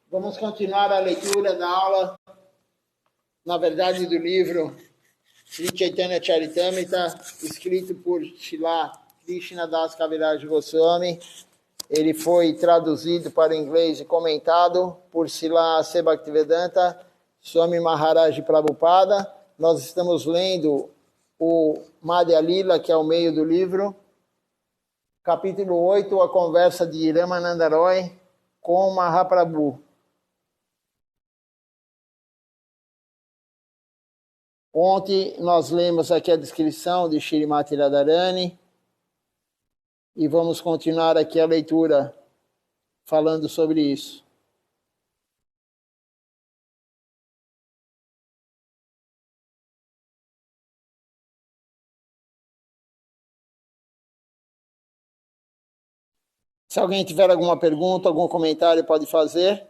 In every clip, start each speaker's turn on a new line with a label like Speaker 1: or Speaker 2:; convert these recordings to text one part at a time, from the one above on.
Speaker 1: Vamos continuar a leitura da aula, na verdade, do livro Sri Chaitanya Charitamrita, escrito por Srila Krishna Das Kaviraj Goswami. Ele foi traduzido para o inglês e comentado por Srila C. Bhaktivedanta Swami Maharaj Prabhupada. Nós estamos lendo o Madhya Lila, que é o meio do livro, capítulo 8, a conversa de Ramananda Roy com Mahaprabhu. Ontem nós lemos aqui a descrição de Shrimati Radharani e vamos continuar aqui a leitura falando sobre isso. Se alguém tiver alguma pergunta, algum comentário, pode fazer.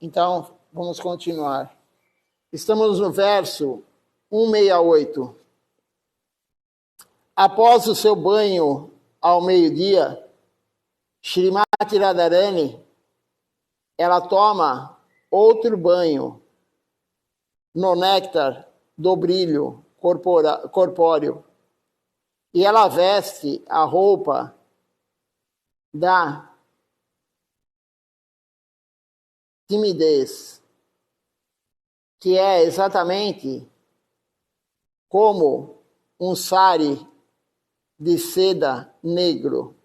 Speaker 1: Então, vamos continuar. Estamos no verso 168. Após o seu banho ao meio-dia, Shrimati Radharani, ela toma outro banho no néctar do brilho corpóreo e ela veste a roupa da timidez, que é exatamente como um sari de seda negro.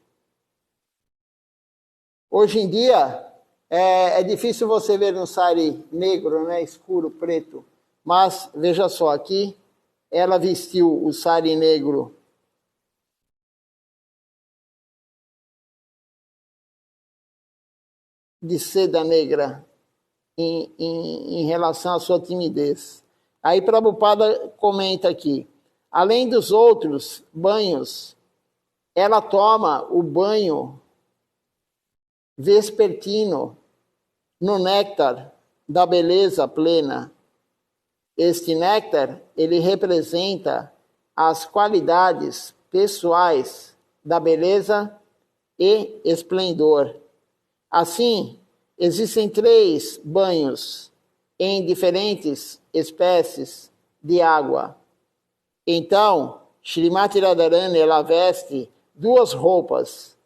Speaker 1: Hoje em dia, é difícil você ver um sari negro, né, escuro, preto. Mas, veja só, aqui ela vestiu o sari negro de seda negra em relação à sua timidez. Aí Prabhupada comenta aqui, além dos outros banhos, ela toma o banho vespertino no néctar da beleza plena. Este néctar, ele representa as qualidades pessoais da beleza e esplendor. Assim, existem 3 banhos em diferentes espécies de água. Então, Shrimati Radharani, ela veste 2 roupas,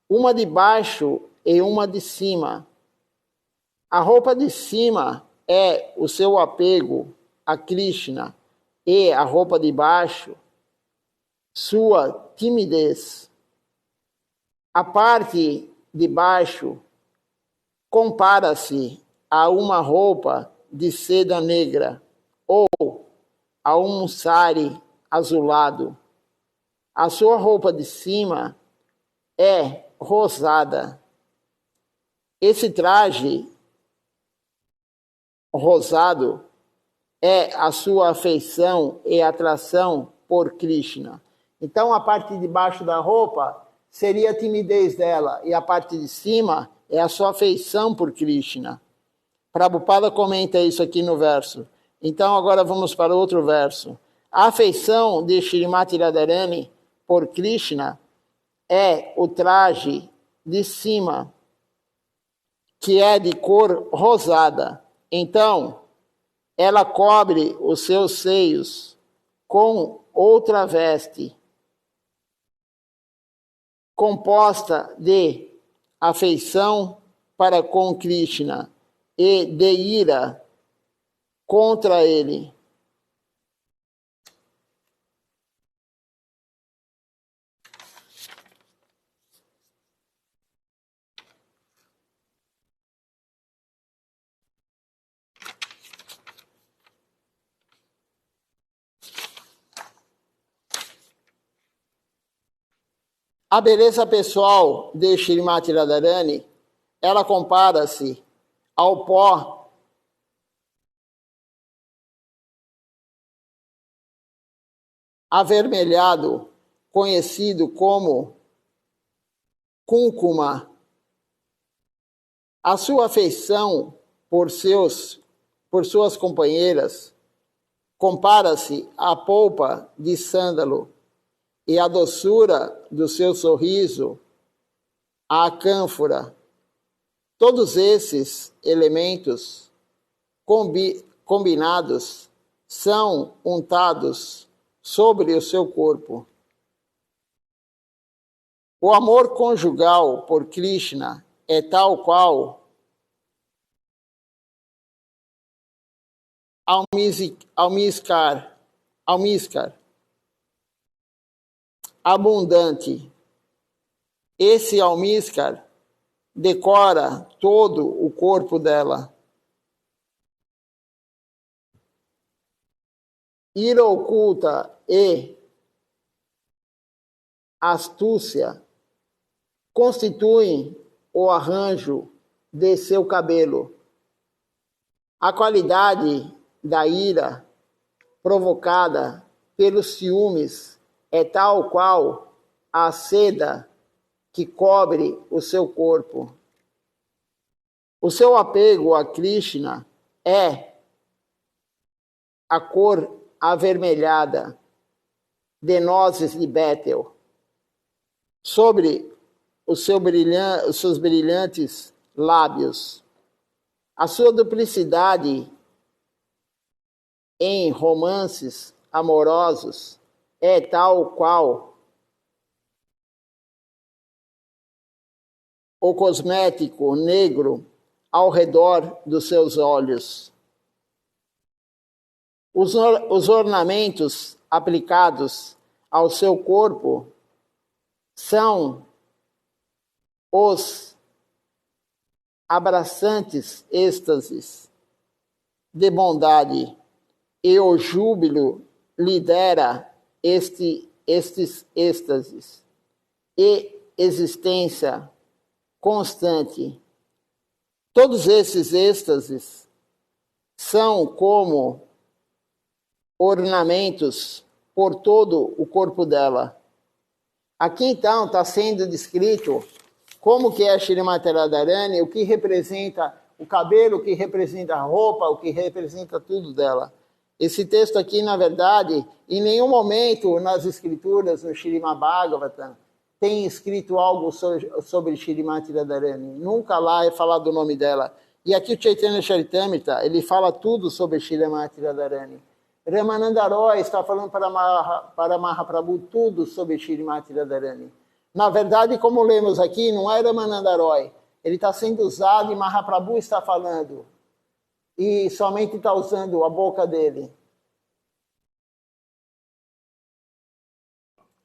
Speaker 1: uma de baixo e uma de cima. A roupa de cima é o seu apego a Krishna e a roupa de baixo, sua timidez. A parte de baixo compara-se a uma roupa de seda negra ou a um sari azulado. A sua roupa de cima é rosada. Esse traje rosado é a sua afeição e atração por Krishna. Então, a parte de baixo da roupa seria a timidez dela, e a parte de cima é a sua afeição por Krishna. Prabhupada comenta isso aqui no verso. Então, agora vamos para outro verso. A afeição de Shrimati Radharani por Krishna é o traje de cima, que é de cor rosada. Então, ela cobre os seus seios com outra veste, composta de afeição para com Krishna e de ira contra ele. A beleza pessoal de Shrimati Radharani, ela compara-se ao pó avermelhado, conhecido como cúncuma. A sua afeição por suas companheiras compara-se à polpa de sândalo e a doçura do seu sorriso à cânfora. Todos esses elementos combinados são untados sobre o seu corpo. O amor conjugal por Krishna é tal qual almíscar abundante. Esse almíscar decora todo o corpo dela. Ira oculta e astúcia constituem o arranjo de seu cabelo. A qualidade da ira provocada pelos ciúmes é tal qual a seda que cobre o seu corpo. O seu apego a Krishna é a cor avermelhada de nozes de Betel sobre os seus brilhantes lábios. A sua duplicidade em romances amorosos é tal qual o cosmético negro ao redor dos seus olhos. Os ornamentos aplicados ao seu corpo são os abraçantes êxtases de bondade, e o júbilo lidera estes êxtases e existência constante. Todos esses êxtases são como ornamentos por todo o corpo dela. Aqui então está sendo descrito como que é Shrimati Radharani, o que representa o cabelo, o que representa a roupa, o que representa tudo dela. Esse texto aqui, na verdade, em nenhum momento nas escrituras, no Śrīmad Bhagavatam, tem escrito algo sobre Shrimati Radharani. Nunca lá é falado o nome dela. E aqui o Chaitanya Charitamrita, ele fala tudo sobre Shrimati Radharani. Ramananda Roy está falando para Mahaprabhu tudo sobre Shrimati Radharani. Na verdade, como lemos aqui, não é Ramananda Roy. Ele está sendo usado e Mahaprabhu está falando. E somente está usando a boca dele.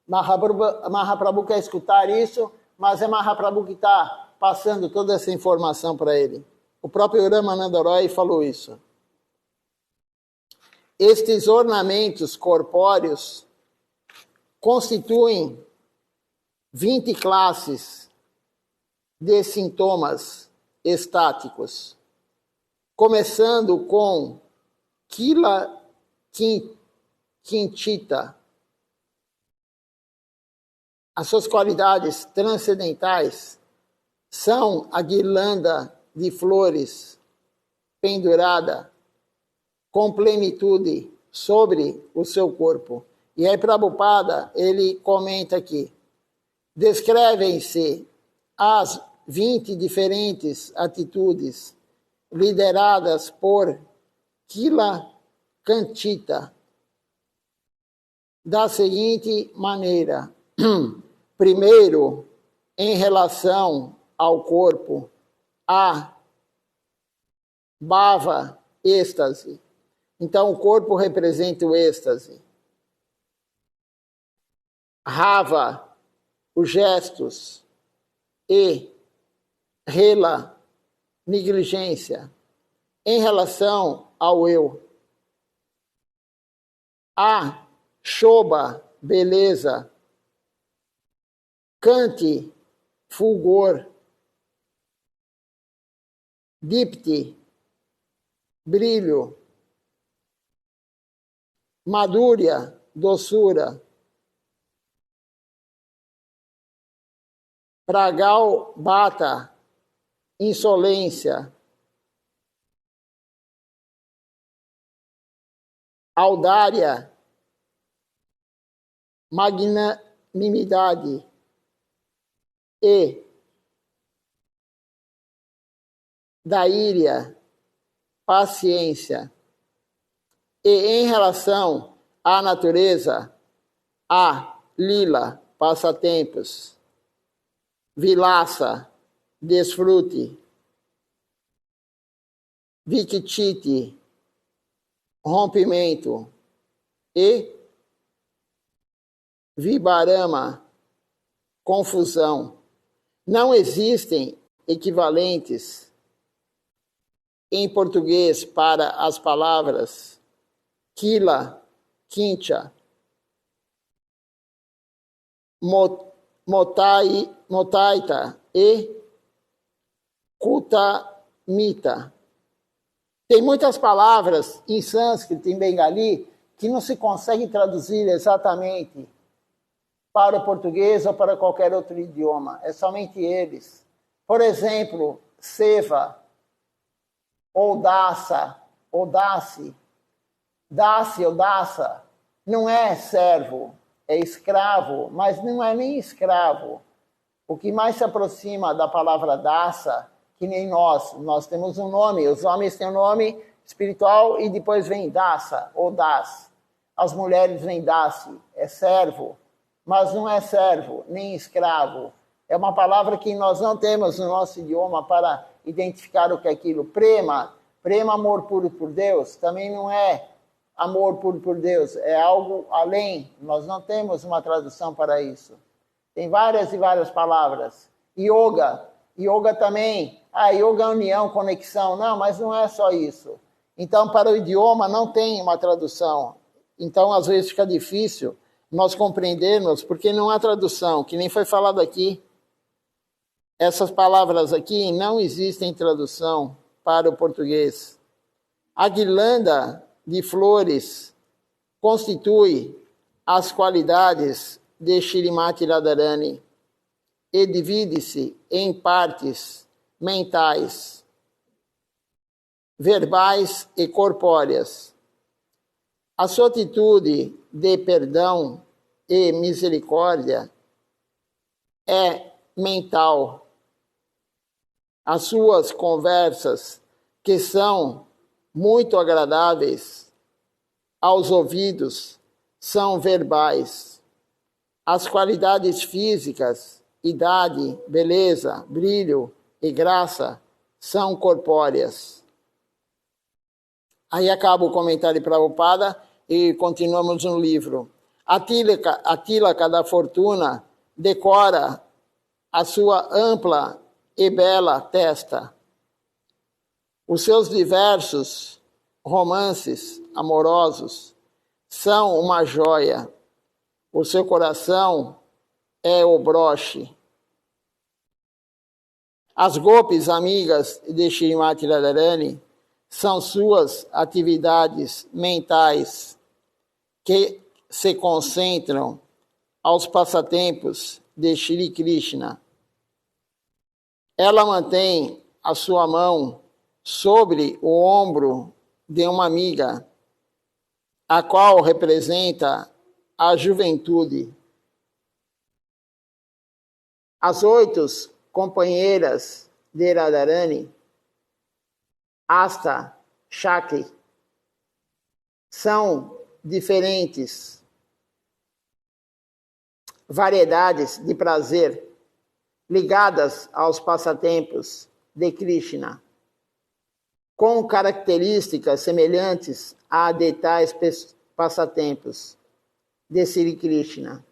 Speaker 1: Mahaprabhu quer escutar isso, mas é Mahaprabhu que está passando toda essa informação para ele. O próprio Ramananda Roy falou isso. Estes ornamentos corpóreos constituem 20 classes de sintomas estáticos, começando com Kila Kinchita. As suas qualidades transcendentais são a guirlanda de flores pendurada com plenitude sobre o seu corpo. E aí Prabhupada, ele comenta aqui, descrevem-se as 20 diferentes atitudes lideradas por Kila Kanchita da seguinte maneira. Primeiro, em relação ao corpo, a bhava, êxtase. Então, o corpo representa o êxtase. Rava, os gestos. E rela, negligência. Em relação ao eu. A shobha, beleza. Kanti, fulgor. Dipti, brilho. Madhurya, doçura. Pragal Bata, insolência. Audária, magnanimidade. E daíria, paciência. E em relação à natureza, a lila, passatempos. Vilassa, desfrute. Viktiti, rompimento. E Vibarama, confusão. Não existem equivalentes em português para as palavras Kila, Kincha, Motaita e Kutamita. Tem muitas palavras em sânscrito, em bengali, que não se consegue traduzir exatamente para o português ou para qualquer outro idioma. É somente eles. Por exemplo, seva, ou dasa, ou dasi. Dasi ou dasa não é servo, é escravo, mas não é nem escravo. O que mais se aproxima da palavra dasa, que nem nós temos um nome, os homens têm um nome espiritual e depois vem dasa ou das. As mulheres vêm dasi, é servo, mas não é servo, nem escravo. É uma palavra que nós não temos no nosso idioma para identificar o que é aquilo. Prema, amor puro por Deus, também não é amor puro por Deus, é algo além. Nós não temos uma tradução para isso. Tem várias e várias palavras. Yoga também. Yoga é união, conexão. Não, mas não é só isso. Então, para o idioma não tem uma tradução. Então, às vezes fica difícil nós compreendermos, porque não há tradução, que nem foi falado aqui. Essas palavras aqui não existem tradução para o português. A guirlanda de flores constitui as qualidades de Shrimati Radharani e divide-se em partes mentais, verbais e corpóreas. A sua atitude de perdão e misericórdia é mental. As suas conversas, que são muito agradáveis aos ouvidos, são verbais. As qualidades físicas, idade, beleza, brilho e graça, são corpóreas. Aí acaba o comentário de Prabhupada e continuamos no livro. A tílaca da fortuna decora a sua ampla e bela testa. Os seus diversos romances amorosos são uma joia. O seu coração é o broche. As golpes amigas de Shrimati Radharani são suas atividades mentais que se concentram aos passatempos de Shri Krishna. Ela mantém a sua mão sobre o ombro de uma amiga, a qual representa a juventude. As 8 companheiras de Radharani, Asta, Shakti, são diferentes variedades de prazer ligadas aos passatempos de Krishna, com características semelhantes a de tais passatempos de Sri Krishna.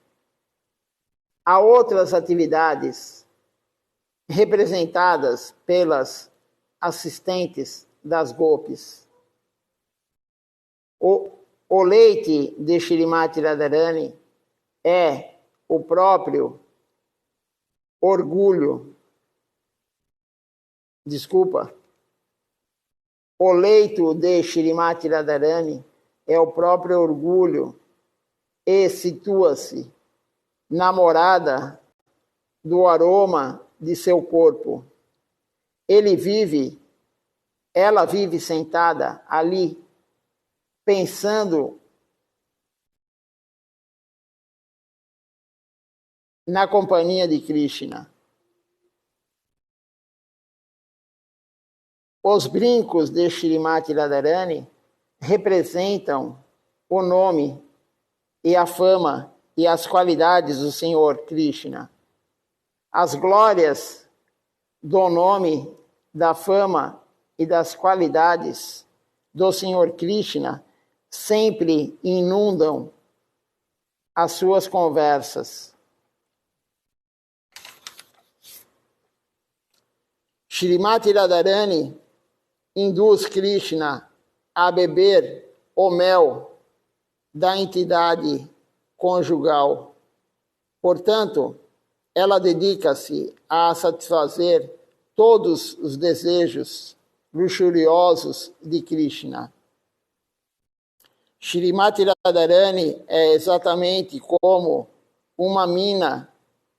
Speaker 1: Há outras atividades representadas pelas assistentes das golpes. O leite de Shrimati Radharani é o próprio orgulho. O leito de Shrimati Radharani é o próprio orgulho e situa-se namorada do aroma de seu corpo. Ela vive sentada ali, pensando na companhia de Krishna. Os brincos de Shrimati Radharani representam o nome e a fama e as qualidades do Senhor Krishna. As glórias do nome, da fama e das qualidades do Senhor Krishna sempre inundam as suas conversas. Shrimati Radharani induz Krishna a beber o mel da entidade conjugal. Portanto, ela dedica-se a satisfazer todos os desejos luxuriosos de Krishna. Shrimati Radharani é exatamente como uma mina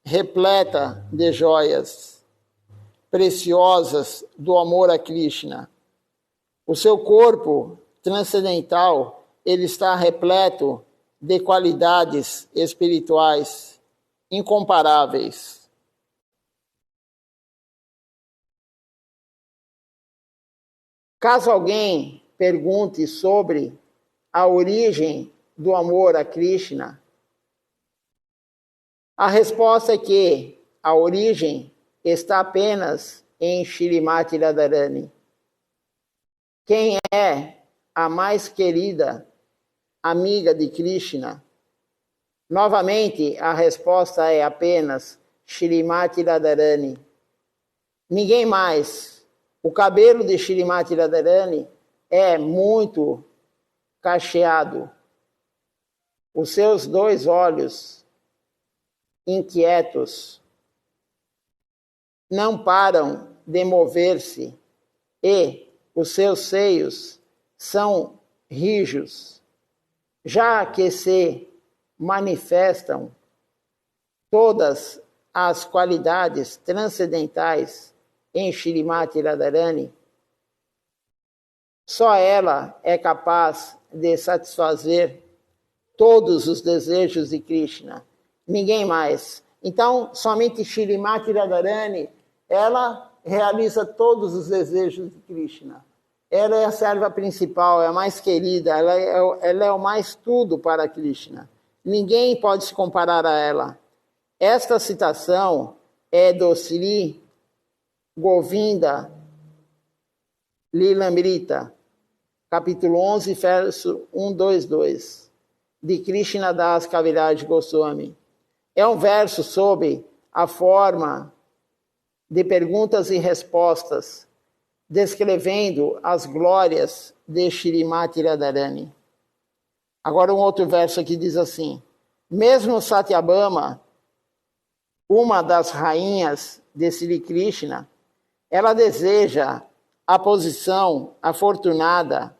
Speaker 1: repleta de joias preciosas do amor a Krishna. O seu corpo transcendental, ele está repleto de qualidades espirituais incomparáveis. Caso alguém pergunte sobre a origem do amor a Krishna, a resposta é que a origem está apenas em Shrimati Radharani. Quem é a mais querida amiga de Krishna? Novamente, a resposta é apenas Shrimati Radharani. Ninguém mais. O cabelo de Shrimati Radharani é muito cacheado. Os seus 2 olhos inquietos não param de mover-se e os seus seios são rijos, já que se manifestam todas as qualidades transcendentais em Shrimati Radharani. Só ela é capaz de satisfazer todos os desejos de Krishna, ninguém mais. Então, somente Shrimati Radharani, ela realiza todos os desejos de Krishna. Ela é a serva principal, é a mais querida, ela é o mais tudo para Krishna. Ninguém pode se comparar a ela. Esta citação é do Sri Govinda Lilamrita, capítulo 11, verso 122, de Krishna Das Kaviraj Goswami. É um verso sobre a forma de perguntas e respostas, descrevendo as glórias de Shrimati Radharani. Agora um outro verso aqui diz assim: mesmo Satyabhama, uma das rainhas de Sri Krishna, ela deseja a posição afortunada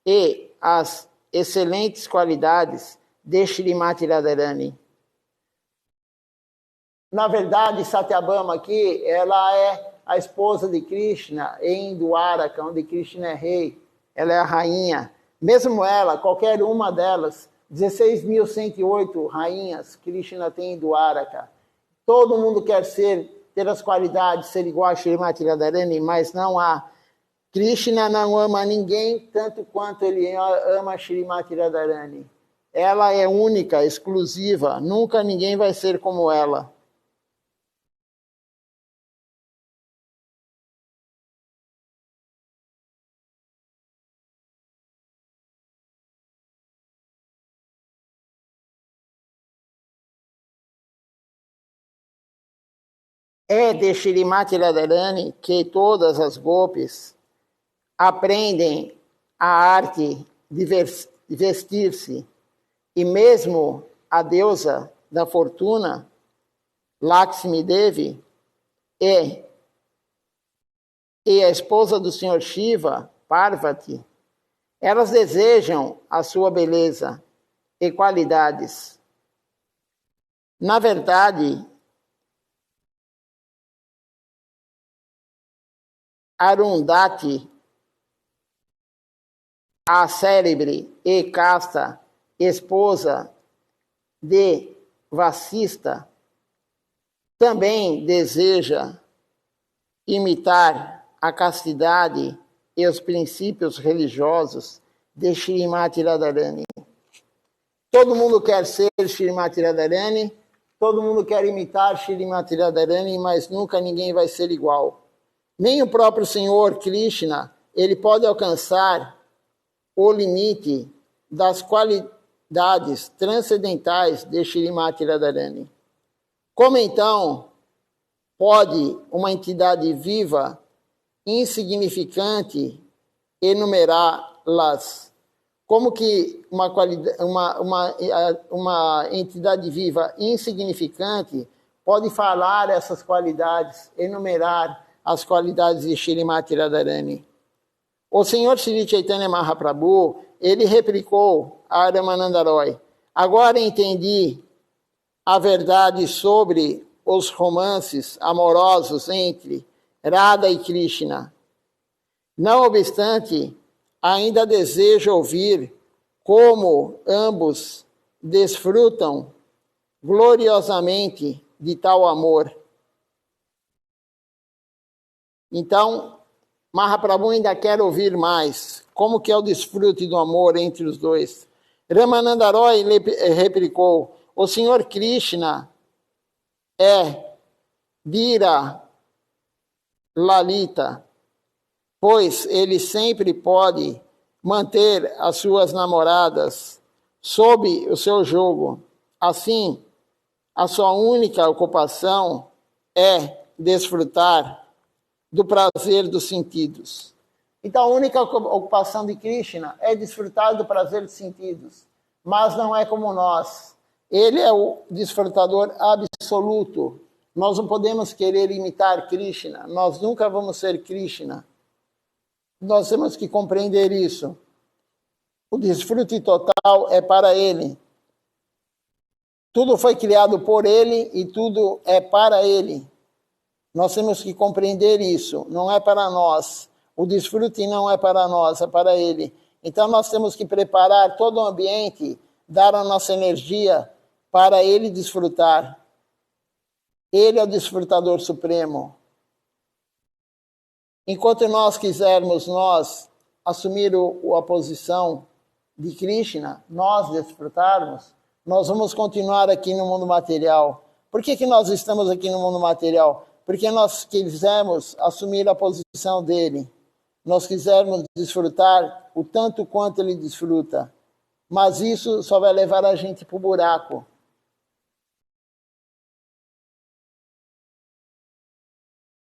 Speaker 1: e as excelentes qualidades de Shrimati Radharani. Na verdade, Satyabhama aqui, ela é a esposa de Krishna em Dwaraka, onde Krishna é rei. Ela é a rainha. Mesmo ela, qualquer uma delas, 16.108 rainhas Krishna tem em Dwaraka. Todo mundo quer ter as qualidades, ser igual a Shrimati Radharani, mas não há. Krishna não ama ninguém tanto quanto ele ama Shrimati Radharani. Ela é única, exclusiva, nunca ninguém vai ser como ela. É de Shrimati Radharani que todas as gopis aprendem a arte de vestir-se. E mesmo a deusa da fortuna, Lakshmi Devi, e a esposa do Senhor Shiva, Parvati, elas desejam a sua beleza e qualidades. Na verdade, Arundhati, a célebre e casta esposa de Vasista, também deseja imitar a castidade e os princípios religiosos de Shrimati Radharani. Todo mundo quer ser Shrimati Radharani, todo mundo quer imitar Shrimati Radharani, mas nunca ninguém vai ser igual. Nem o próprio Senhor Krishna, ele pode alcançar o limite das qualidades transcendentais de Shrimati Radharani. Como então pode uma entidade viva, insignificante, enumerá-las? Como que uma entidade viva insignificante pode falar essas qualidades, enumerar as qualidades de Shrimati Radharani? O Senhor Shri Chaitanya Mahaprabhu, ele replicou a Ramananda Roy: agora entendi a verdade sobre os romances amorosos entre Radha e Krishna. Não obstante, ainda desejo ouvir como ambos desfrutam gloriosamente de tal amor. Então, Mahaprabhu ainda quer ouvir mais. Como que é o desfrute do amor entre os dois? Ramananda Roy replicou: o Senhor Krishna é Vira Lalita, pois ele sempre pode manter as suas namoradas sob o seu jugo. Assim, a sua única ocupação é desfrutar do prazer dos sentidos. Então, a única ocupação de Krishna é desfrutar do prazer dos sentidos, mas não é como nós. Ele é o desfrutador absoluto. Nós não podemos querer imitar Krishna, nós nunca vamos ser Krishna. Nós temos que compreender isso. O desfrute total é para ele. Tudo foi criado por ele e tudo é para ele. Nós temos que compreender isso. Não é para nós. O desfrute não é para nós, é para ele. Então nós temos que preparar todo o ambiente, dar a nossa energia para ele desfrutar. Ele é o desfrutador supremo. Enquanto nós quisermos assumir a posição de Krishna, nós desfrutarmos, nós vamos continuar aqui no mundo material. Por que nós estamos aqui no mundo material? Porque nós quisemos assumir a posição dele. Nós quisermos desfrutar o tanto quanto ele desfruta. Mas isso só vai levar a gente para o buraco.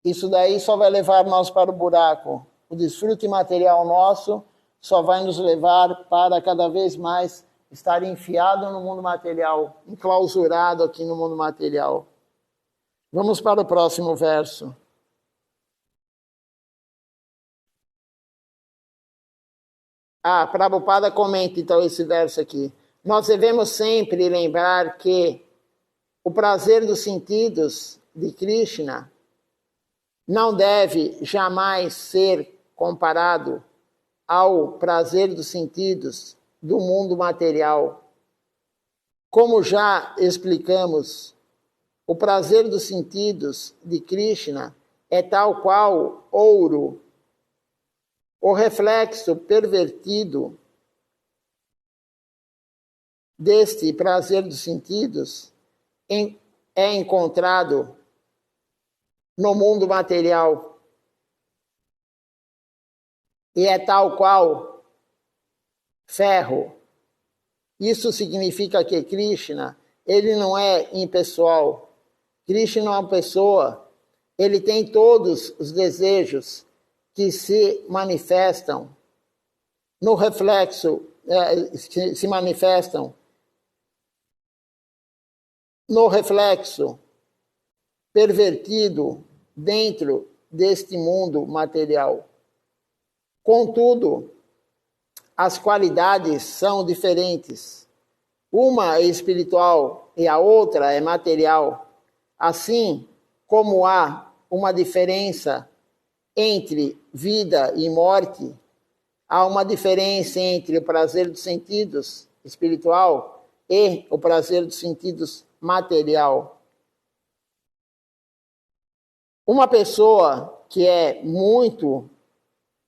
Speaker 1: Isso daí só vai levar nós para o buraco. O desfrute material nosso só vai nos levar para cada vez mais estar enfiado no mundo material, enclausurado aqui no mundo material. Vamos para o próximo verso. Prabhupada comenta então esse verso aqui. Nós devemos sempre lembrar que o prazer dos sentidos de Krishna não deve jamais ser comparado ao prazer dos sentidos do mundo material. Como já explicamos, o prazer dos sentidos de Krishna é tal qual ouro. O reflexo pervertido deste prazer dos sentidos é encontrado no mundo material. E é tal qual ferro. Isso significa que Krishna, ele não é impessoal. Krishna é uma pessoa, ele tem todos os desejos que se manifestam no reflexo, se manifestam no reflexo pervertido dentro deste mundo material. Contudo, as qualidades são diferentes. Uma é espiritual e a outra é material. Assim como há uma diferença entre vida e morte, há uma diferença entre o prazer dos sentidos espiritual e o prazer dos sentidos material. Uma pessoa que é muito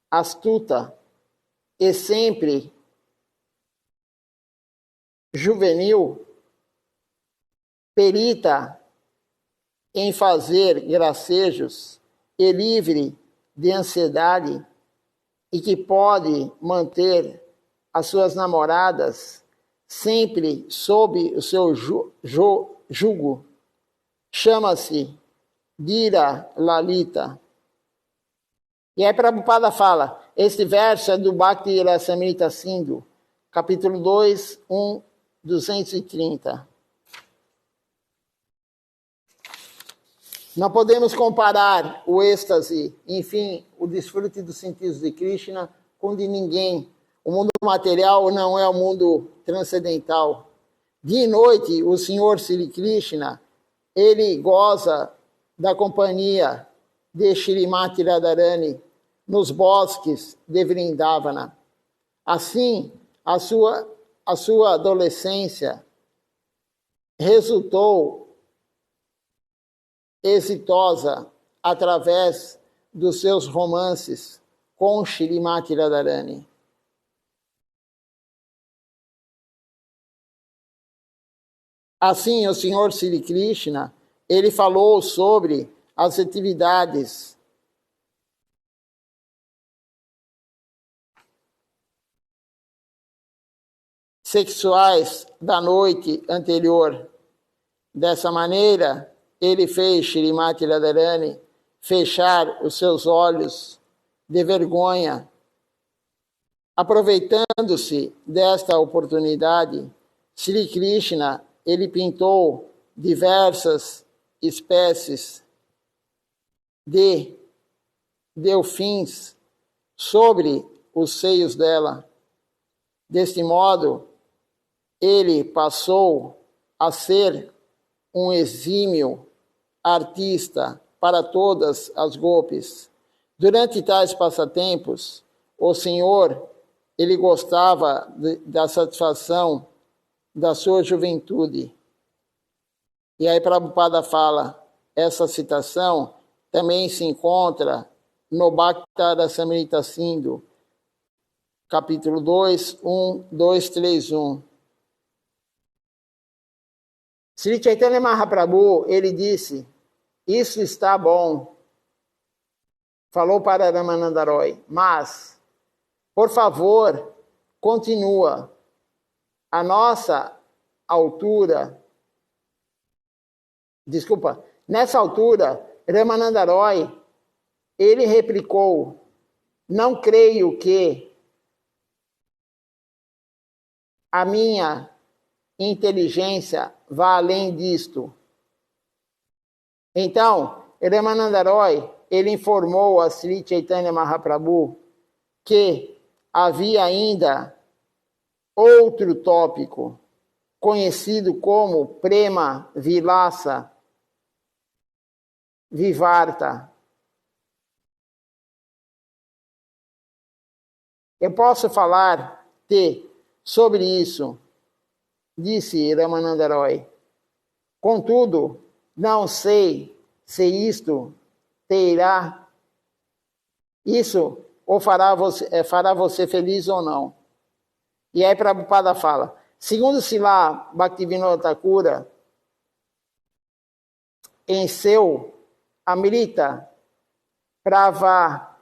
Speaker 1: astuta e sempre juvenil, perita em fazer gracejos e livre de ansiedade e que pode manter as suas namoradas sempre sob o seu jugo, chama-se Dira Lalita. E aí Prabhupada fala, este verso é do Bhakti Rasamrita Sindhu, capítulo 2, 230. Não podemos comparar o êxtase, enfim, o desfrute dos sentidos de Krishna com o de ninguém. O mundo material não é o mundo transcendental. Dia e noite, o Senhor Sri Krishna, ele goza da companhia de Shrimati Radharani nos bosques de Vrindavana. Assim, a sua adolescência resultou exitosa através dos seus romances com Shrimati Radharani. Assim, o Senhor Sri Krishna, ele falou sobre as atividades sexuais da noite anterior. Dessa maneira, ele fez Shrimati Radharani fechar os seus olhos de vergonha. Aproveitando-se desta oportunidade, Sri Krishna, ele pintou diversas espécies de delfins sobre os seios dela. Deste modo, ele passou a ser um exímio artista para todas as golpes. Durante tais passatempos, o Senhor, ele gostava da satisfação da sua juventude. E aí Prabhupada fala, essa citação também se encontra no Bhakti Rasamrita Sindhu, capítulo 2, 231. Sri Chaitanya Mahaprabhu, ele disse, isso está bom, falou para Ramananda Roy, mas, por favor, continua. A nossa altura, nessa altura, Ramananda Roy, ele replicou, não creio que a minha inteligência vá além disto. Então, Ramananda Roy, ele informou a Sri Chaitanya Mahaprabhu que havia ainda outro tópico, conhecido como Prema Vilasa Vivarta. Eu posso falar-te sobre isso, disse Ramananda Roy. Contudo, não sei se isto terá, isso ou fará você feliz ou não. E aí Prabhupada fala, segundo Srila Bhaktivinoda Thakura, em seu Amrita Pravaha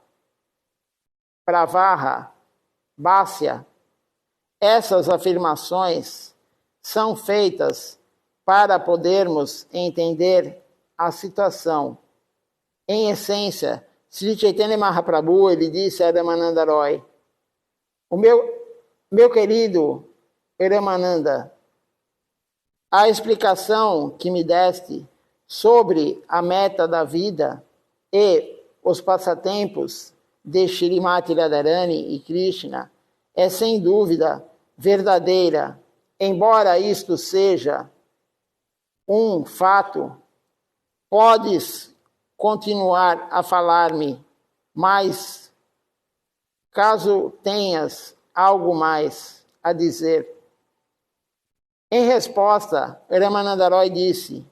Speaker 1: Bhasya, essas afirmações são feitas para podermos entender a situação. Em essência, Sri Chaitanya Mahaprabhu, ele disse a Ramananda Roy, o meu querido Ramananda, a explicação que me deste sobre a meta da vida e os passatempos de Shrimati Radharani e Krishna é sem dúvida verdadeira. Embora isto seja um fato, podes continuar a falar-me Mas, caso tenhas algo mais a dizer. Em resposta, Ramananda Roy disse: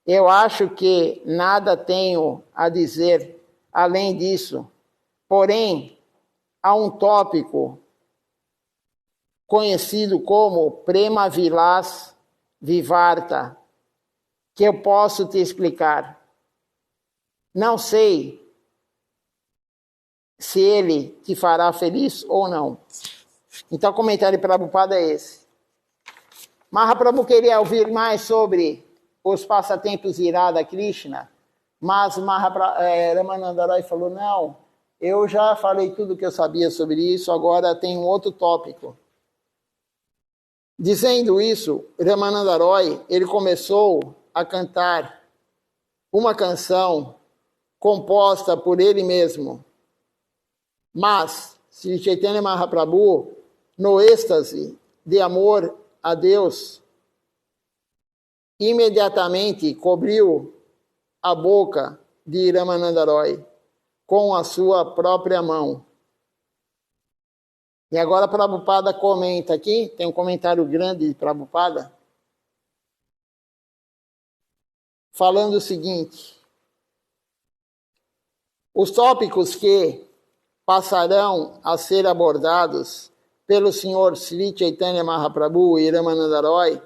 Speaker 1: eu acho que nada tenho a dizer além disso, porém, há um tópico conhecido como Prema Vilas Vivarta, que eu posso te explicar. Não sei se ele te fará feliz ou não. Então, o comentário de Prabhupada é esse. Mahaprabhu queria ouvir mais sobre os passatempos de Radha Krishna, mas Ramananda Roy falou, não, eu já falei tudo que eu sabia sobre isso, agora tem um outro tópico. Dizendo isso, Ramananda Roy, ele começou a cantar uma canção composta por ele mesmo. Mas, Sri Chaitanya Mahaprabhu, no êxtase de amor a Deus, imediatamente cobriu a boca de Ramananda Roy com a sua própria mão. E agora Prabhupada comenta aqui, tem um comentário grande de Prabhupada, falando o seguinte: os tópicos que passarão a ser abordados pelo Sr. Sri Chaitanya Mahaprabhu e Ramananda Roy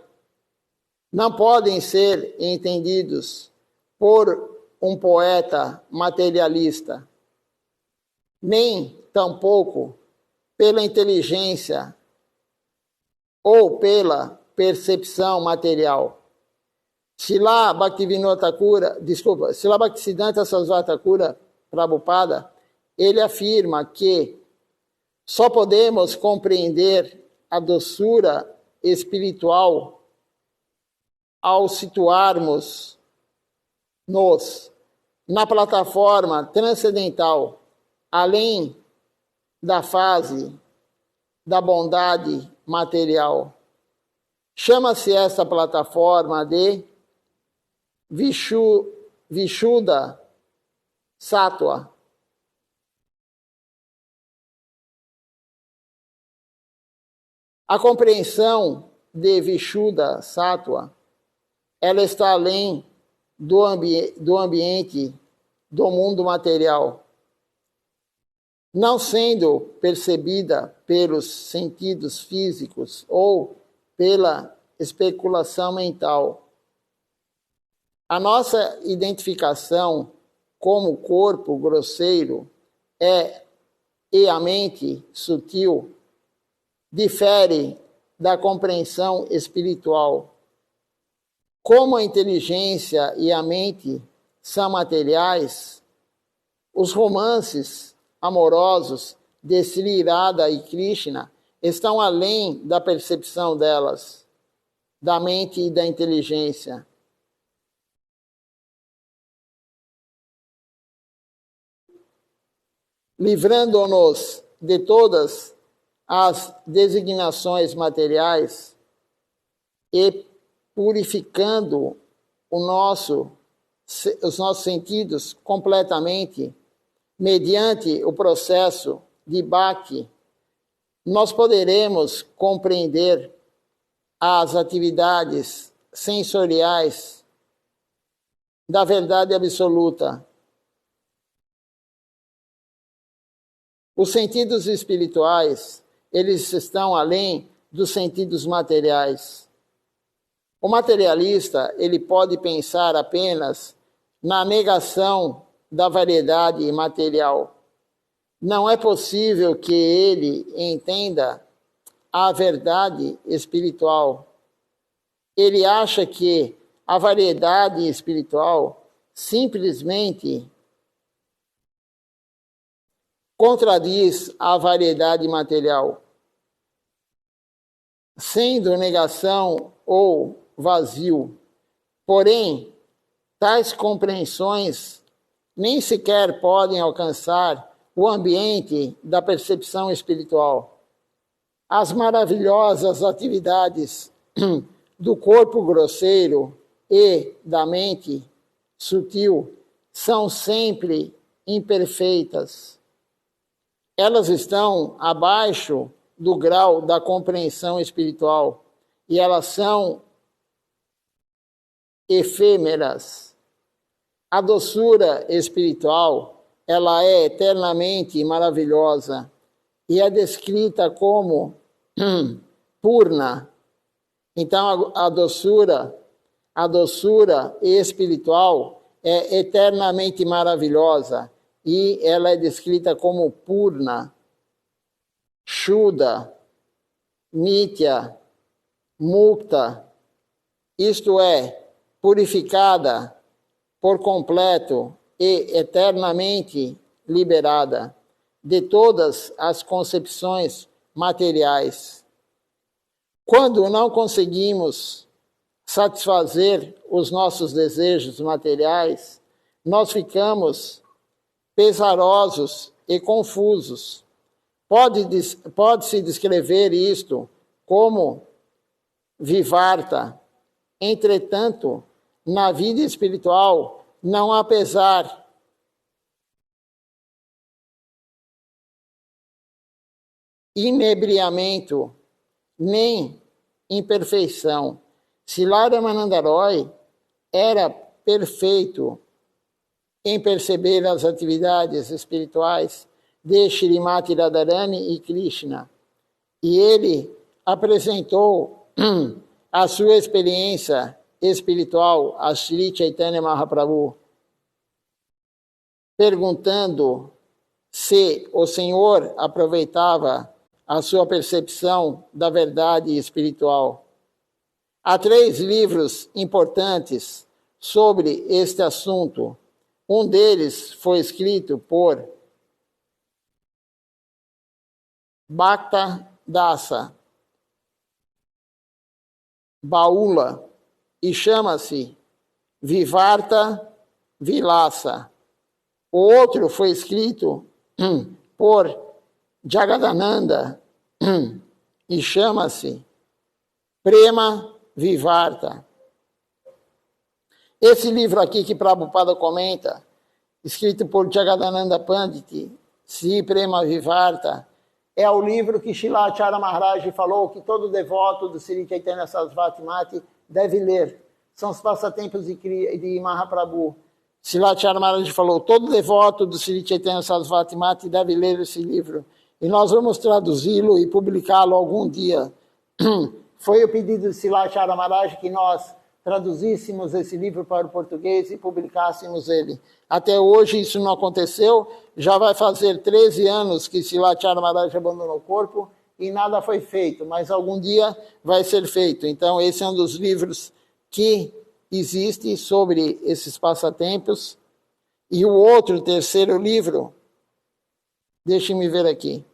Speaker 1: não podem ser entendidos por um poeta materialista, nem tampouco pela inteligência ou pela percepção material. Srila Bhaktisiddhanta Saraswati Thakura Prabhupada, ele afirma que só podemos compreender a doçura espiritual ao situarmos-nos na plataforma transcendental, além da fase da bondade material. Chama-se essa plataforma de Vishuddha Sattva. A compreensão de Vishuddha Sattva, ela está além do ambiente do mundo material, não sendo percebida pelos sentidos físicos ou pela especulação mental. A nossa identificação como corpo grosseiro e a mente sutil difere da compreensão espiritual. Como a inteligência e a mente são materiais, os romances amorosos de Sri Radha e Krishna estão além da percepção delas, da mente e da inteligência. Livrando-nos de todas as designações materiais e purificando os nossos sentidos completamente, mediante o processo de Bhakti, nós poderemos compreender as atividades sensoriais da verdade absoluta. Os sentidos espirituais, eles estão além dos sentidos materiais. O materialista, ele pode pensar apenas na negação da variedade material. Não é possível que ele entenda a verdade espiritual. Ele acha que a variedade espiritual simplesmente contradiz a variedade material, sendo negação ou vazio. Porém, tais compreensões nem sequer podem alcançar o ambiente da percepção espiritual. As maravilhosas atividades do corpo grosseiro e da mente sutil são sempre imperfeitas. elas estão abaixo do grau da compreensão espiritual e elas são efêmeras. A doçura espiritual, ela é eternamente maravilhosa e é descrita como purna. Então a doçura espiritual é eternamente maravilhosa e ela é descrita como purna, shuddha, nitya, mukta, isto é, purificada por completo e eternamente liberada de todas as concepções materiais. Quando não conseguimos satisfazer os nossos desejos materiais, nós ficamos pesarosos e confusos. Pode-se descrever isto como vivarta. Entretanto, na vida espiritual, não há pesar, inebriamento, nem imperfeição. Srila Ramananda Roy era perfeito em perceber as atividades espirituais de Shrimati Radharani e Krishna. E ele apresentou a sua experiência espiritual a Sri Chaitanya Mahaprabhu, perguntando se o Senhor aproveitava a sua percepção da verdade espiritual. Há 3 livros importantes sobre este assunto. Um deles foi escrito por Bhakta Dasa Baula e chama-se Vivarta Vilasa. O outro foi escrito por Jagadananda e chama-se Prema Vivarta. Esse livro aqui que Prabhupada comenta, escrito por Jagadananda Pandit, Sri Prema Vivarta, é o livro que Srila Acharya Maharaj falou que todo devoto do Sri Chaitanya Sarasvati Mati deve ler. São os passatempos de Mahaprabhu. Srila Acharya Maharaj falou, todo devoto do Sri Chaitanya Sarasvati Mati deve ler esse livro. E nós vamos traduzi-lo e publicá-lo algum dia. Foi o pedido de Srila Acharya Maharaj que nós traduzíssemos esse livro para o português e publicássemos ele. Até hoje isso não aconteceu, já vai fazer 13 anos que Srila Acharya Maharaj abandonou o corpo e nada foi feito, mas algum dia vai ser feito. Então esse é um dos livros que existe sobre esses passatempos. E o outro, terceiro livro, deixe-me ver aqui.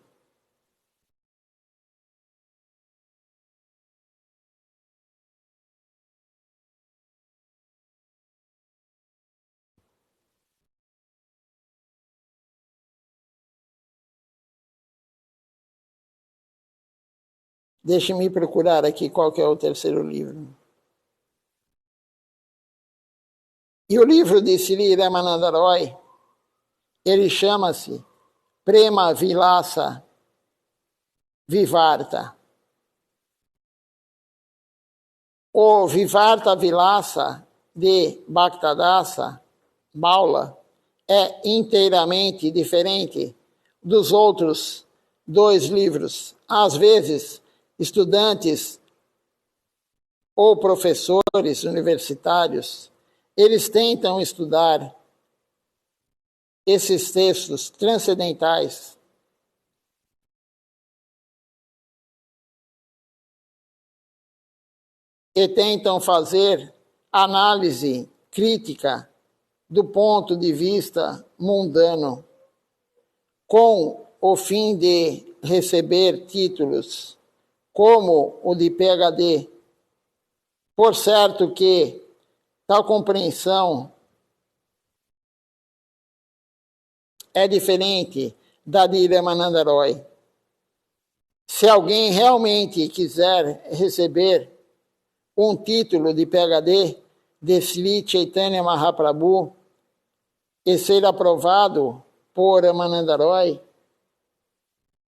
Speaker 1: Deixe-me procurar aqui qual que é o terceiro livro. E o livro de Sri Ramananda Roy, ele chama-se Prema Vilasa Vivarta. O Vivarta Vilasa de Bhaktadasa Baula é inteiramente diferente dos outros 2 livros. Às vezes, estudantes ou professores universitários, eles tentam estudar esses textos transcendentais e tentam fazer análise crítica do ponto de vista mundano, com o fim de receber títulos como o de PhD. Por certo que tal compreensão é diferente da de Ramananda Roy. Se alguém realmente quiser receber um título de PhD de Sri Chaitanya Mahaprabhu e ser aprovado por Ramananda Roy,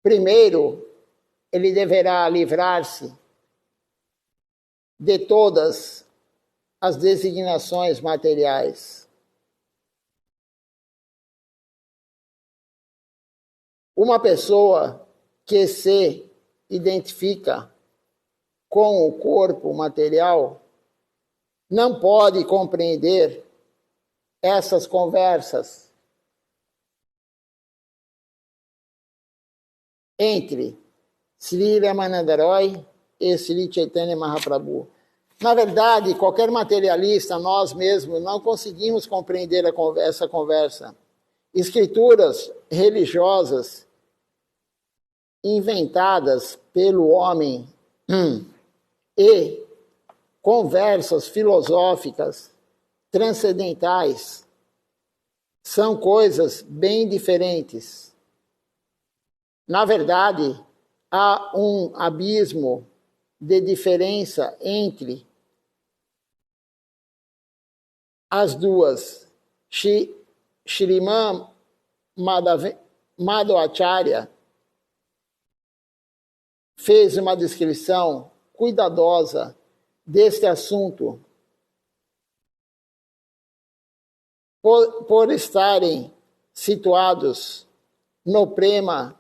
Speaker 1: Primeiro, ele deverá livrar-se de todas as designações materiais. Uma pessoa que se identifica com o corpo material não pode compreender essas conversas entre Sri Ramananda Roy e Sri Chaitanya Mahaprabhu. Na verdade, qualquer materialista, nós mesmos, não conseguimos compreender essa conversa. Escrituras religiosas inventadas pelo homem e conversas filosóficas transcendentais são coisas bem diferentes. Na verdade, há um abismo de diferença entre as duas. Shriman Madhvacharya fez uma descrição cuidadosa deste assunto por estarem situados no prema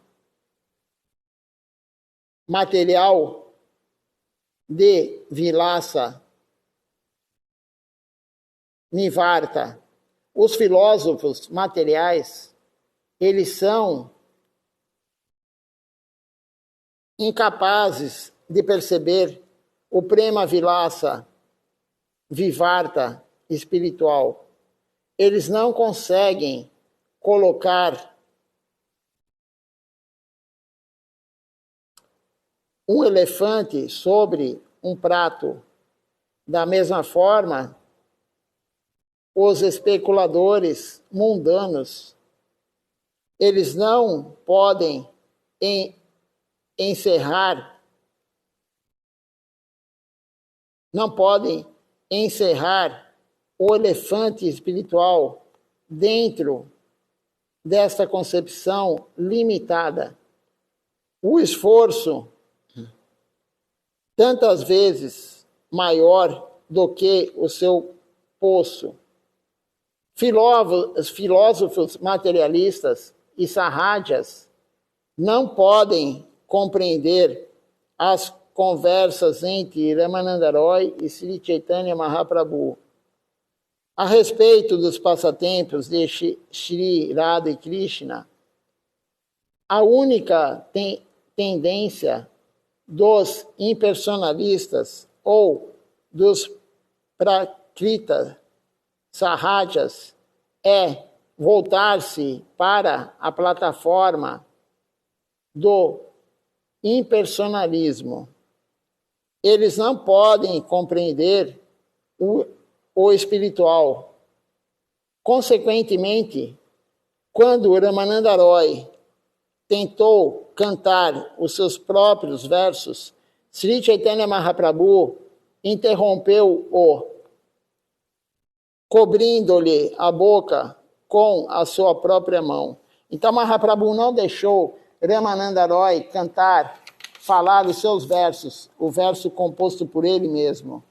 Speaker 1: material de Vilasa Nivarta. Os filósofos materiais, eles são incapazes de perceber o prema Vilasa Vivarta espiritual. Eles não conseguem colocar um elefante sobre um prato. Da mesma forma, os especuladores mundanos, eles não podem encerrar o elefante espiritual dentro desta concepção limitada. O esforço, tantas vezes maior do que o seu poço. Filósofos materialistas e sarrajas não podem compreender as conversas entre Ramananda Roy e Sri Chaitanya Mahaprabhu a respeito dos passatempos de Shri Radha e Krishna. A única tendência dos impersonalistas ou dos prakrita sarrajas é voltar-se para a plataforma do impersonalismo. Eles não podem compreender o espiritual. Consequentemente, quando Ramananda Roy tentou cantar os seus próprios versos, Sri Chaitanya Mahaprabhu interrompeu-o, cobrindo-lhe a boca com a sua própria mão. Então Mahaprabhu não deixou Ramananda Roy cantar, falar os seus versos, o verso composto por ele mesmo.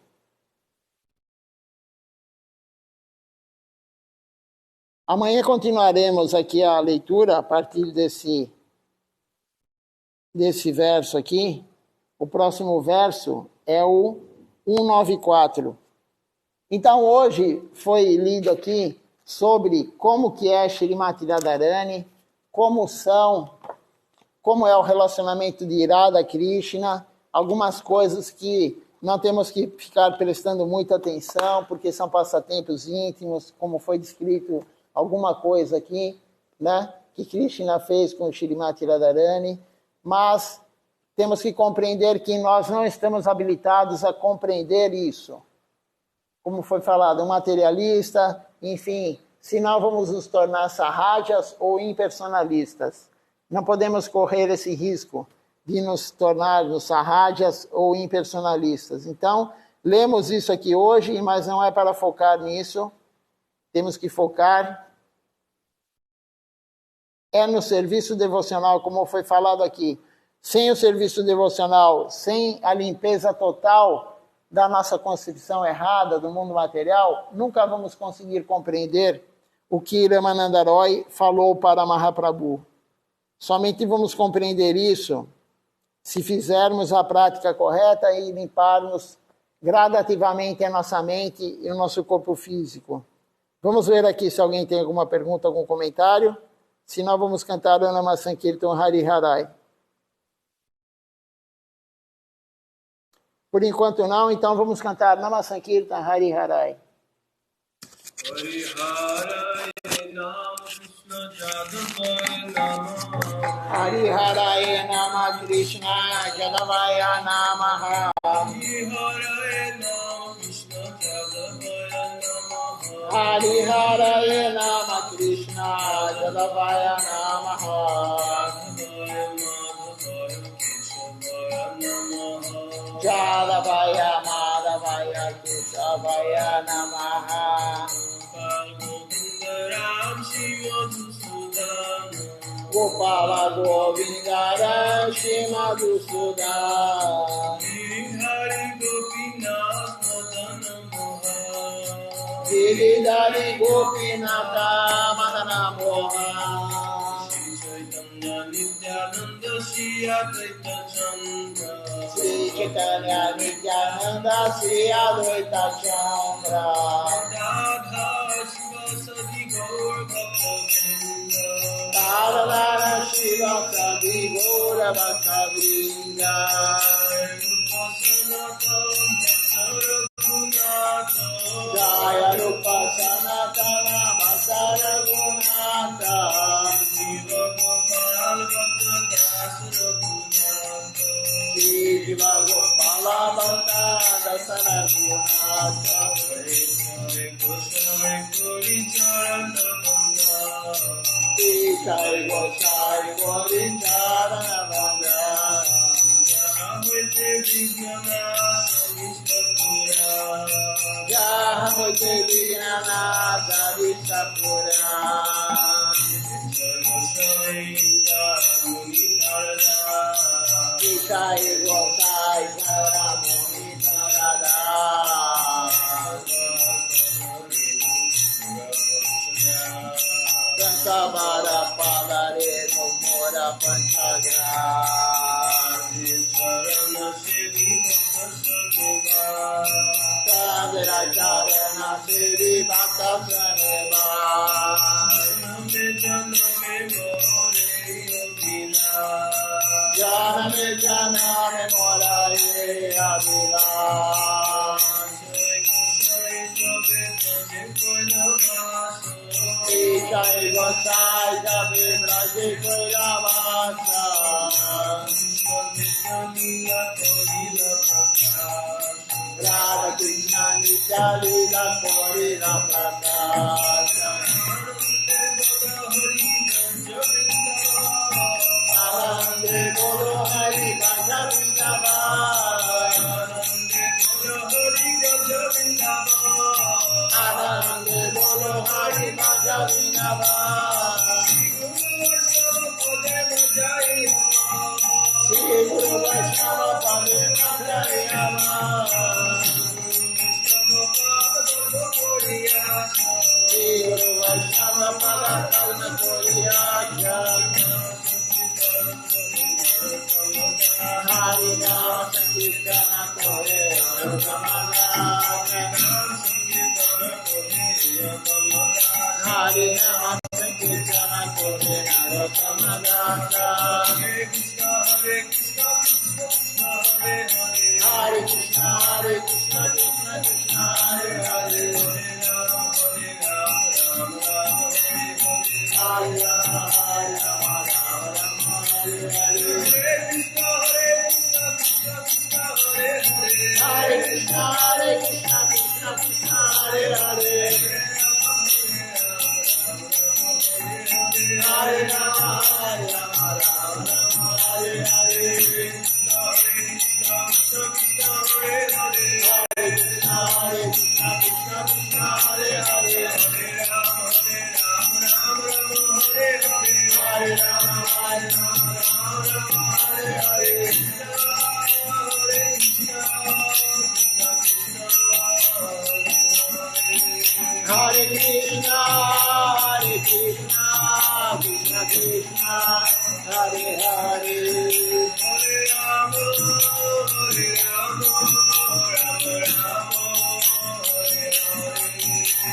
Speaker 1: Amanhã continuaremos aqui a leitura a partir desse verso aqui. O próximo verso é o 194. Então, hoje foi lido aqui sobre como que é Shrimati Radharani, como é o relacionamento de Radha Krishna, algumas coisas que não temos que ficar prestando muita atenção, porque são passatempos íntimos, como foi descrito alguma coisa aqui, né, que Krishna fez com Shrimati Radharani, mas temos que compreender que nós não estamos habilitados a compreender isso. Como foi falado, um materialista, enfim, senão vamos nos tornar sarrajas ou impersonalistas. Não podemos correr esse risco de nos tornarmos sarrajas ou impersonalistas. Então, lemos isso aqui hoje, mas não é para focar nisso. Temos que focar é no serviço devocional, como foi falado aqui. Sem o serviço devocional, sem a limpeza total da nossa concepção errada do mundo material, nunca vamos conseguir compreender o que Ramananda Roy falou para Mahaprabhu. Somente vamos compreender isso se fizermos a prática correta e limparmos gradativamente a nossa mente e o nosso corpo físico. Vamos ver aqui se alguém tem alguma pergunta, algum comentário. Se não, vamos cantar o Nama Sankirtan Hari Harai. Por enquanto não, então vamos cantar Nama Sankirtan Hari Harai. Hari Harai Nama Krishna Jadavaya Nama Hari Harai Nama Krishna Jadavaya Nama Hari Harai Nama Krishna Jadavaya Nama Hari Harai Nama Krishna Jadavaya Nama Jadavaya Madhavaya Keshavaya Namaha Ram Shiva Dusudan Gopala Govindaram Shima Dusudan Hari Gopinath Madana Moha Giridhari Gopinath Madana Moha Nityananda Shri Advaita Chandra Shri Chaitanya Nityananda Shri Advaita Chandra Radha Shiva Sadi Gaur Bhakta Vrinda Radha Shiva Sadi Gaur Bhakta Vrinda Jaya Rupa Sanatana Bhakta Raghunatha Shiva Gopala Bhakta Dasara Gunata Hare Krishna Gori Charana Banga Jai Gosai Gori Charana Banga Jahavite Vijnana Savistapura Jahavite Vijnana Savistapura Jai Gosai Saramuni Tarada Sankavara Palare Mumora Panchagra Sarana Sivi Bhakta Sandra Charana Sivi Bhakta Saneva Janame Janame Morae Avila Jai Gosai Jabe Braje Koilavasa Radha Krishna Nitya Lila Korila Prakasha Arande Bolo Hari Bhaja Vrindavan Arande Bolo Hari Bhaja Vrindavan Shri Guru Vaishnava Pade Madhyayama Shri Guru Vaishnava Pada Karma Koriya Hari Nama Sankirtana Kore Hari Nama Sankirtana Kore Narottamagata Hare Krishna Hare Krishna Hare Krishna Krishna Krishna Hare Hare Hare Rama Hare Rama Rama Rama Hare Hare Hare Krishna Krishna Krishna Hare Hare Hare Rama Rama Rama Hare Hare Hare Krishna Krishna Krishna Hare Hare Hare Hare Krishna, Krishna Krishna, Hare Hare, Hare Rama,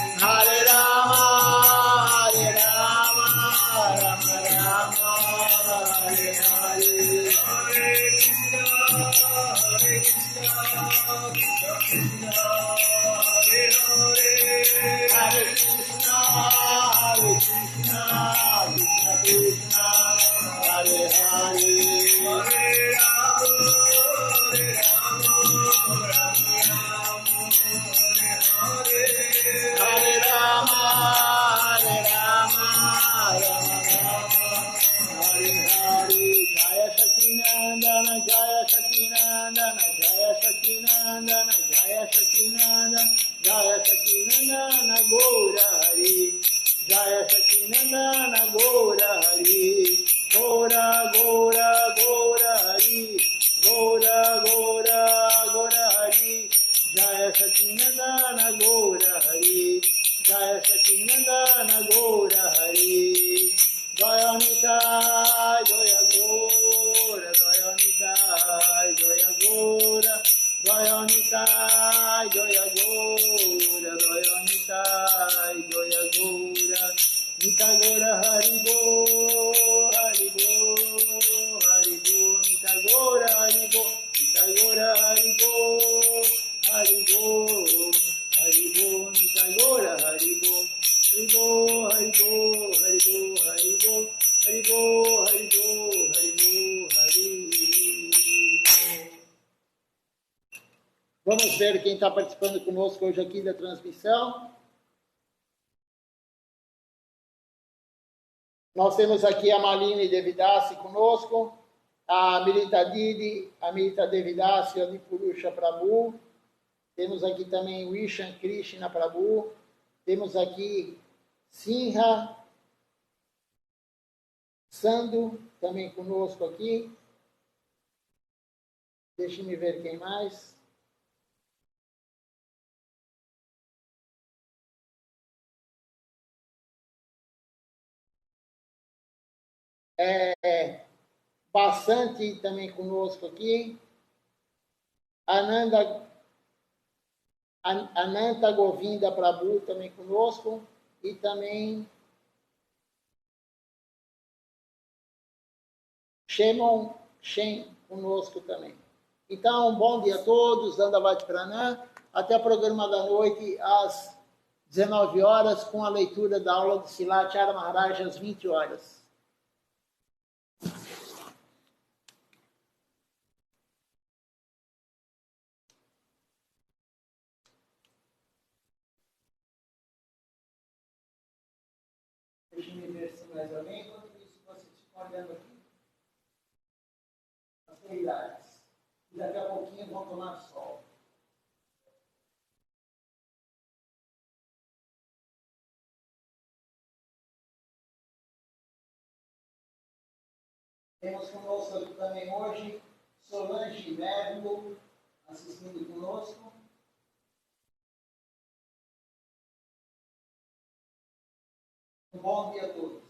Speaker 1: Hare Rama, Hare Rama, Rama Rama, Hare Hare, Hare Krishna, Hare Krishna, Krishna Krishna, Hare Hare, Hare Rama, Hare Rama, Rama Rama, Hare Hare. Jaya Sacinandana, Jaya Sacinandana, Jaya Sacinandana, Jaya Sacinandana, Jaya Sacinandana, Gora Hari, Jaya Sacinandana, Gora Hari, Gora Gora Gora Hari, Gora Gora Gora Hari, Jaya Sacinandana, Gora Hari, Jaya Sacinandana, Gora Hari, Jaya Nitai, Jaya Gora, Jaya Nitai, Jaya Gora, Jaya Nitai, Jaya Gora, Jaya Nitai, Jaya Gora, Nitai Gora Hari Bo, Hari Bo, Hari Bo, Nitai Gora Hari Bo, Nitai Gora Hari Bo, Hari Bo, Hari Bo, Nitai Gora Hari Bo, Hari Bo, Hari Bo, Hari Bo, Hari Bo, Hari Bo, Hari Bo, Hari Bo, Hari Bo. Vamos ver quem está participando conosco hoje aqui da transmissão. Nós temos aqui a Malini Devidasi conosco, a Milita Didi, a Milita Devidasi, a Dipurusha Prabhu. Temos aqui também o Ishan Krishna Prabhu. Temos aqui Sinha Sandhu, também conosco aqui. Deixe-me ver quem mais. Bastante também conosco aqui. Ananta Govinda Prabhu também conosco. E também Shemon Shen conosco também. Então, bom dia a todos, Dandavat Pranam. Até o programa da noite, às 19 horas, com a leitura da aula de Silacharya Maharaj às 20 horas. Deixa-me ver se mais alguém. Enquanto isso, vocês ficam olhando aqui as qualidades. E daqui a pouquinho vão tomar sol. Temos conosco aqui também hoje Solange Merlo, assistindo conosco. Um bom dia a todos.